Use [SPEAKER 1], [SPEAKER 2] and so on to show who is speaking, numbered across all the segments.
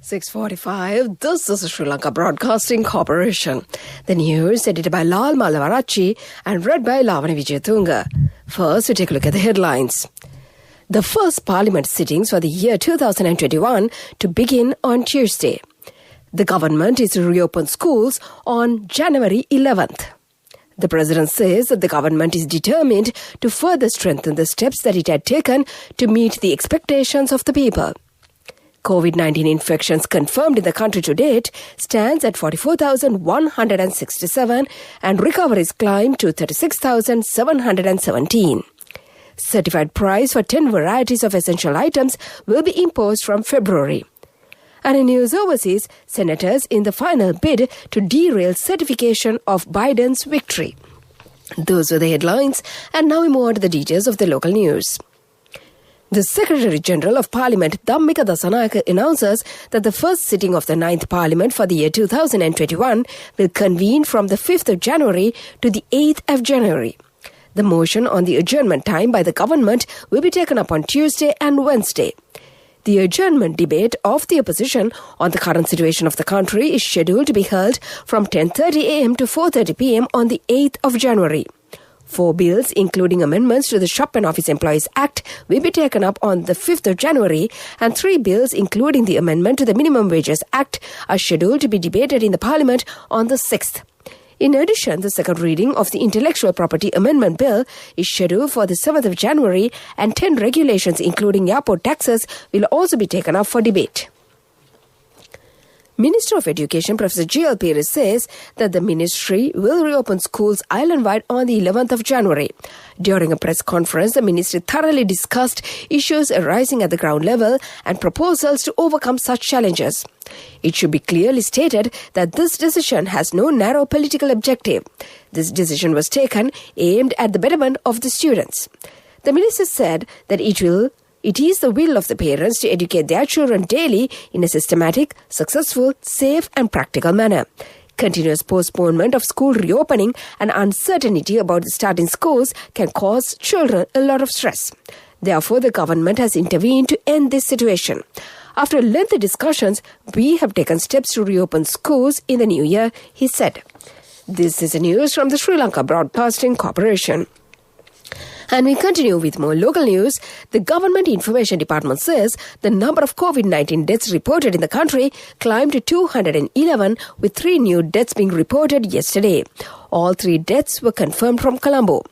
[SPEAKER 1] 6:45. This is Sri Lanka Broadcasting Corporation. The news edited by Lal Malavarachi and read by Lavani Vijayatunga. First, we take a look at the headlines. The first parliament sittings for the year 2021 to begin on Tuesday. The government is to reopen schools on January 11th. The president says that the government is determined to further strengthen the steps that it had taken to meet the expectations of the people. COVID-19 infections confirmed in the country to date stands at 44,167 and recoveries climbed to 36,717. Certified price for 10 varieties of essential items will be imposed from February. And in news overseas, senators in the final bid to derail certification of Biden's victory. Those were the headlines, and now we move on to the details of the local news. The Secretary-General of Parliament, Dhammika Dasanayake, announces that the first sitting of the 9th Parliament for the year 2021 will convene from the 5th of January to the 8th of January. The motion on the adjournment time by the government will be taken up on Tuesday and Wednesday. The adjournment debate of the opposition on the current situation of the country is scheduled to be held from 10:30 a.m. to 4:30 p.m. on the 8th of January. 4 bills, including amendments to the Shop and Office Employees Act, will be taken up on the 5th of January, and 3 bills, including the amendment to the Minimum Wages Act, are scheduled to be debated in the Parliament on the 6th. In addition, the second reading of the Intellectual Property Amendment Bill is scheduled for the 7th of January, and 10 regulations, including airport taxes, will also be taken up for debate. Minister of Education Professor G.L. Peiris says that the ministry will reopen schools island-wide on the 11th of January. During a press conference, the ministry thoroughly discussed issues arising at the ground level and proposals to overcome such challenges. It should be clearly stated that this decision has no narrow political objective. This decision was taken aimed at the betterment of the students. The minister said that it is the will of the parents to educate their children daily in a systematic, successful, safe and practical manner. Continuous postponement of school reopening and uncertainty about starting schools can cause children a lot of stress. Therefore, the government has intervened to end this situation. After lengthy discussions, we have taken steps to reopen schools in the new year, he said. This is the news from the Sri Lanka Broadcasting Corporation. And we continue with more local news. The Government Information Department says the number of COVID-19 deaths reported in the country climbed to 211, with 3 new deaths being reported yesterday. All 3 deaths were confirmed from Colombo.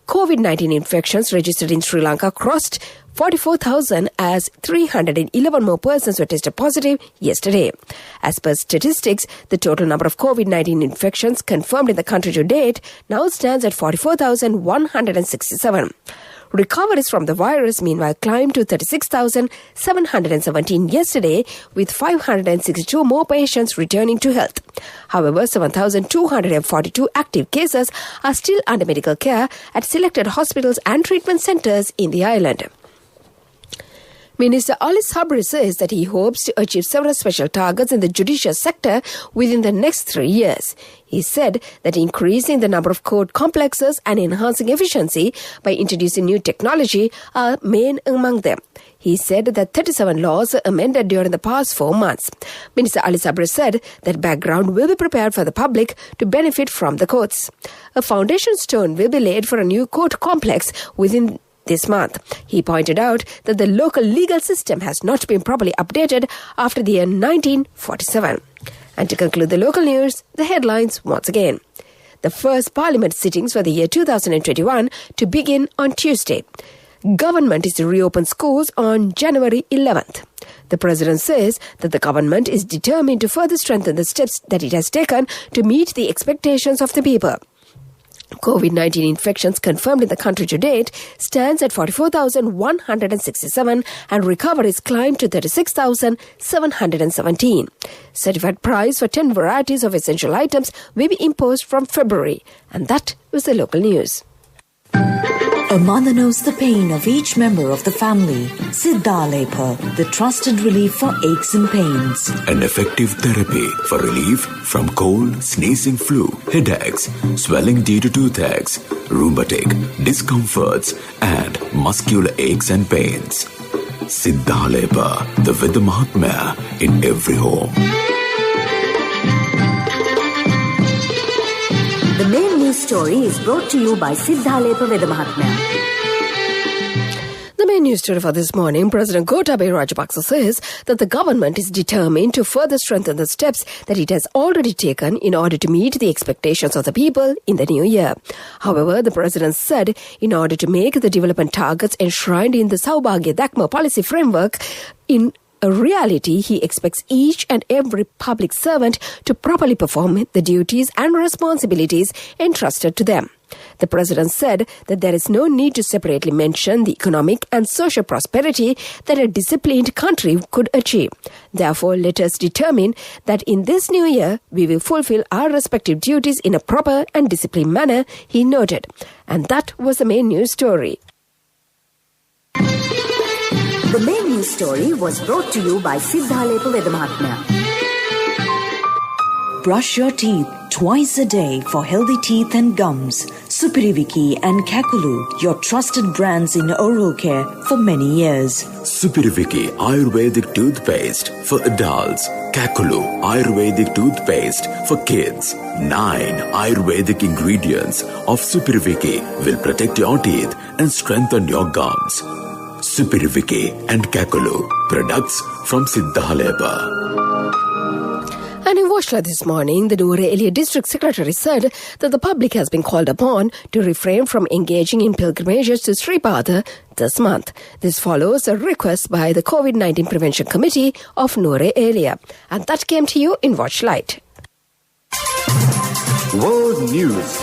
[SPEAKER 1] COVID-19 infections registered in Sri Lanka crossed 44,000 as 311 more persons were tested positive yesterday. As per statistics, the total number of COVID-19 infections confirmed in the country to date now stands at 44,167. Recoveries from the virus, meanwhile, climbed to 36,717 yesterday, with 562 more patients returning to health. However, 7,242 active cases are still under medical care at selected hospitals and treatment centres in the island. Minister Ali Sabri says that he hopes to achieve several special targets in the judicial sector within the next 3 years. He said that increasing the number of court complexes and enhancing efficiency by introducing new technology are main among them. He said that 37 laws were amended during the past 4 months. Minister Ali Sabri said that background will be prepared for the public to benefit from the courts. A foundation stone will be laid for a new court complex within this month. He pointed out that the local legal system has not been properly updated after the year 1947. And to conclude the local news, the headlines once again. The first parliament sittings for the year 2021 to begin on Tuesday. Government is to reopen schools on January 11th. The president says that the government is determined to further strengthen the steps that it has taken to meet the expectations of the people. COVID-19 infections confirmed in the country to date stands at 44,167 and recoveries climbed to 36,717. Certified price for 10 varieties of essential items will be imposed from February. And that was the local news.
[SPEAKER 2] A mother knows the pain of each member of the family. Siddhalepa, the trusted relief for aches and pains.
[SPEAKER 3] An effective therapy for relief from cold, sneezing, flu, headaches, swelling due to toothaches, rheumatic, discomforts, and muscular aches and pains. Siddhalepa, the Veda Mahatmya in every home.
[SPEAKER 2] The main news story is brought to you by Siddhalepa Veda Mahatmya.
[SPEAKER 1] The main news story for this morning, President Gotabaya Rajapaksa says that the government is determined to further strengthen the steps that it has already taken in order to meet the expectations of the people in the new year. However, the president said in order to make the development targets enshrined in the Saubhagya Dakma policy framework in a reality, he expects each and every public servant to properly perform the duties and responsibilities entrusted to them. The president said that there is no need to separately mention the economic and social prosperity that a disciplined country could achieve. Therefore, let us determine that in this new year, we will fulfill our respective duties in a proper and disciplined manner, he noted. And that was the main news story.
[SPEAKER 2] The main news story was brought to you by Siddhalepa Veda Mahatmya. Brush your teeth twice a day for healthy teeth and gums. Supiriviki and Kakulu, your trusted brands in oral care for many years.
[SPEAKER 3] Supiriviki Ayurvedic toothpaste for adults. Kakulu Ayurvedic toothpaste for kids. 9 Ayurvedic ingredients of Supiriviki will protect your teeth and strengthen your gums. Supiriviki and Kakulu, products from Siddhalepa.
[SPEAKER 1] And in Voshla this morning, the Noor Elia District Secretary said that the public has been called upon to refrain from engaging in pilgrimages to Sripada this month. This follows a request by the COVID-19 Prevention Committee of Noor Elia. And that came to you in Watchlight.
[SPEAKER 4] World News.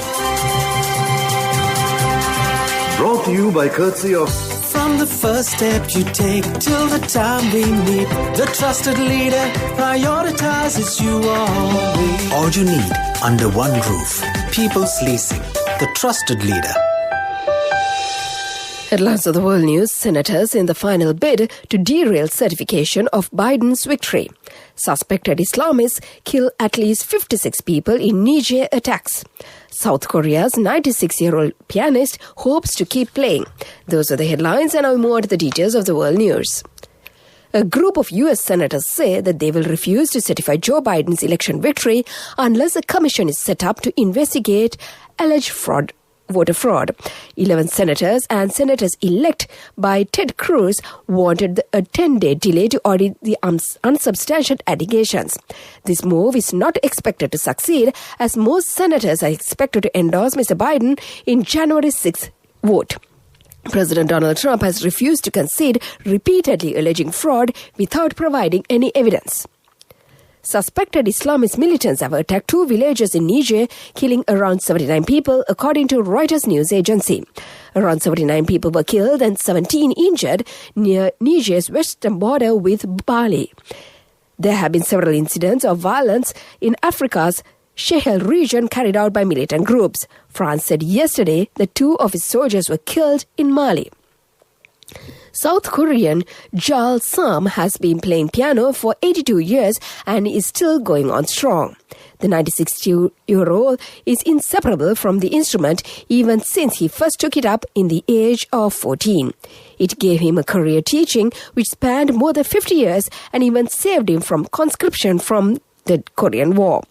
[SPEAKER 4] Brought to you by courtesy of...
[SPEAKER 5] From the first step you take till the time we meet, the trusted leader prioritizes you always. All you need under one roof. People's Leasing, the trusted leader.
[SPEAKER 1] Headlines of the world news. Senators in the final bid to derail certification of Biden's victory. Suspected Islamists kill at least 56 people in Niger attacks. South Korea's 96-year-old pianist hopes to keep playing. Those are the headlines, and now more to the details of the world news. A group of U.S. senators say that they will refuse to certify Joe Biden's election victory unless a commission is set up to investigate alleged voter fraud. 11 senators and senators-elect by Ted Cruz wanted a 10-day delay to audit the unsubstantiated allegations. This move is not expected to succeed, as most senators are expected to endorse Mr. Biden in January 6th vote. President Donald Trump has refused to concede, repeatedly alleging fraud without providing any evidence. Suspected Islamist militants have attacked 2 villages in Niger, killing around 79 people, according to Reuters news agency. Around 79 people were killed and 17 injured near Niger's western border with Mali. There have been several incidents of violence in Africa's Sahel region carried out by militant groups. France said yesterday that 2 of its soldiers were killed in Mali. South Korean Jal Sam has been playing piano for 82 years and is still going on strong. The 96-year-old is inseparable from the instrument even since he first took it up in the age of 14. It gave him a career teaching which spanned more than 50 years and even saved him from conscription from the Korean War.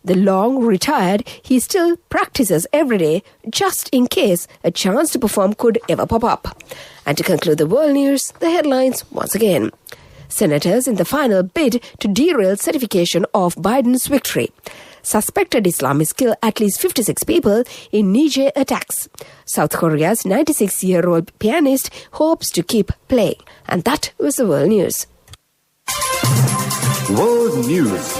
[SPEAKER 1] The long retired, he still practices every day just in case a chance to perform could ever pop up. And to conclude the world news, the headlines once again. Senators in the final bid to derail certification of Biden's victory. Suspected Islamists kill at least 56 people in Niger attacks. South Korea's 96-year-old pianist hopes to keep playing. And that was the world news.
[SPEAKER 4] World News.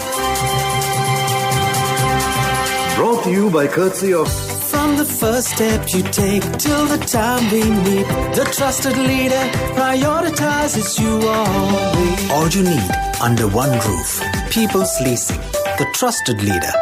[SPEAKER 4] Brought to you by courtesy of...
[SPEAKER 5] From the first step you take till the time we meet, the trusted leader prioritizes you always. All you need under one roof. People's Leasing, the trusted leader.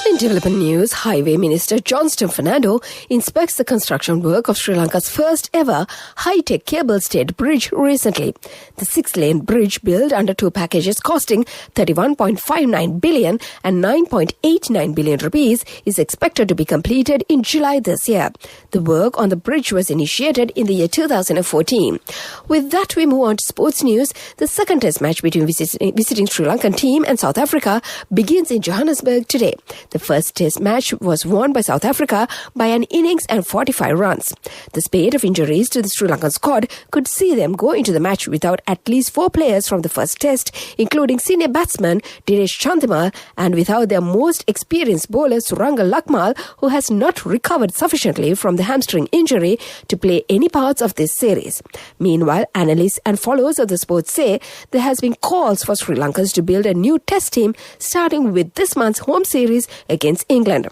[SPEAKER 1] In In development news, Highway Minister Johnston Fernando inspects the construction work of Sri Lanka's first ever high-tech cable-stayed bridge recently. The 6-lane bridge built under 2 packages costing 31.59 billion and 9.89 billion rupees is expected to be completed in July this year. The work on the bridge was initiated in the year 2014. With that, we move on to sports news. The second test match between visiting Sri Lankan team and South Africa begins in Johannesburg today. The first test match was won by South Africa by an innings and 45 runs. The spate of injuries to the Sri Lankan squad could see them go into the match without at least 4 players from the first test, including senior batsman Dinesh Chandimal, and without their most experienced bowler Surangal Lakmal, who has not recovered sufficiently from the hamstring injury to play any parts of this series. Meanwhile, analysts and followers of the sport say there has been calls for Sri Lankans to build a new test team starting with this month's home series against England.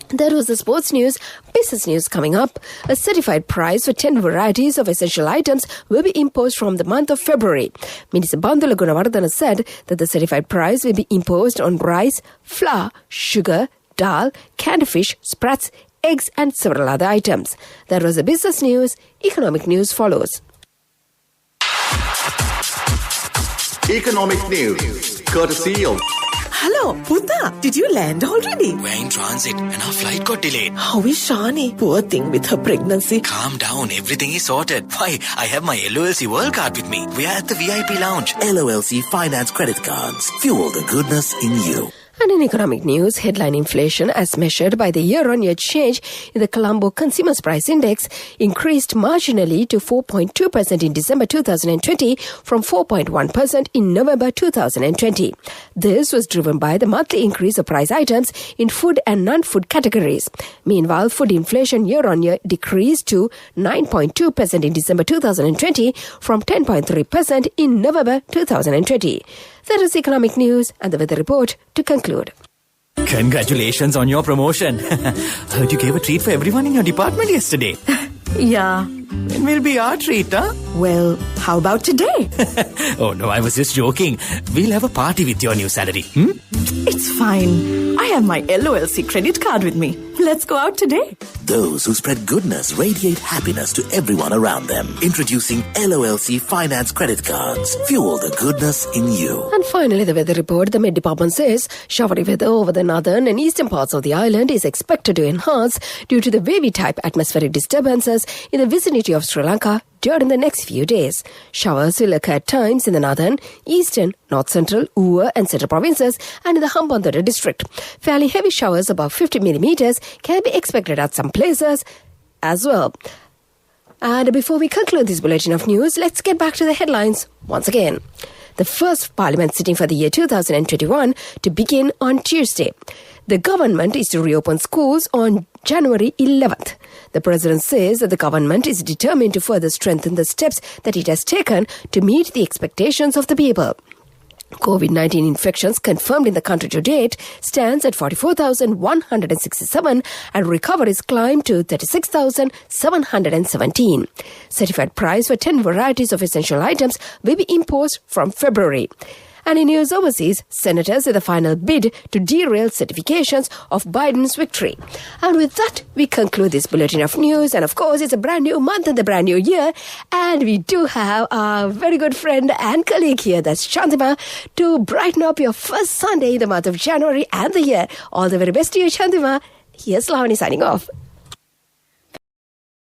[SPEAKER 1] That was the sports news. Business news coming up. A certified price for 10 varieties of essential items will be imposed from the month of February. Minister Bandula Gunawardana said that the certified price will be imposed on rice, flour, sugar, dal, canned fish, sprats, eggs and several other items. That was the business news. Economic news follows.
[SPEAKER 4] Economic news, courtesy of...
[SPEAKER 6] Hello, Buddha. Did you land already?
[SPEAKER 5] We're in transit and our flight got delayed.
[SPEAKER 6] How is Shani? Poor thing with her pregnancy.
[SPEAKER 5] Calm down, everything is sorted. Why, I have my LOLC World Card with me. We are at the VIP lounge.
[SPEAKER 7] LOLC Finance Credit Cards. Fuel the goodness in you.
[SPEAKER 1] And in economic news, headline inflation as measured by the year-on-year change in the Colombo Consumer Price Index increased marginally to 4.2% in December 2020 from 4.1% in November 2020. This was driven by the monthly increase of price items in food and non-food categories. Meanwhile, food inflation year-on-year decreased to 9.2% in December 2020 from 10.3% in November 2020. That is economic news and the weather report to conclude.
[SPEAKER 5] Congratulations on your promotion. Heard you gave a treat for everyone in your department yesterday.
[SPEAKER 6] Yeah.
[SPEAKER 5] When will be our treat, huh?
[SPEAKER 6] Well, how about today?
[SPEAKER 5] Oh no, I was just joking. We'll have a party with your new salary.
[SPEAKER 6] It's fine. I have my LOLC credit card with me. Let's go out today.
[SPEAKER 7] Those who spread goodness radiate happiness to everyone around them. Introducing LOLC Finance Credit Cards. Fuel the goodness in you.
[SPEAKER 1] And finally, the weather report. The Met Department says showery weather over the northern and eastern parts of the island is expected to enhance due to the wavy-type atmospheric disturbances in the vicinity of Sri Lanka during the next few days. Showers will occur at times in the northern, eastern, north central, Uva and central provinces and in the Hambantota district. Fairly heavy showers above 50 millimeters can be expected at some places as well. And before we conclude this bulletin of news, let's get back to the headlines once again. The first parliament sitting for the year 2021 to begin on Tuesday. The government is to reopen schools on January 11th. The president says that the government is determined to further strengthen the steps that it has taken to meet the expectations of the people. COVID-19 infections confirmed in the country to date stands at 44,167 and recoveries climbed to 36,717. Certified price for 10 varieties of essential items will be imposed from February. And in news overseas, senators in the final bid to derail certifications of Biden's victory. And with that, we conclude this bulletin of news. And of course, it's a brand new month and the brand new year. And we do have our very good friend and colleague here, that's Chantima, to brighten up your first Sunday in the month of January and the year. All the very best to you, Chantima. Here's Lavani signing off.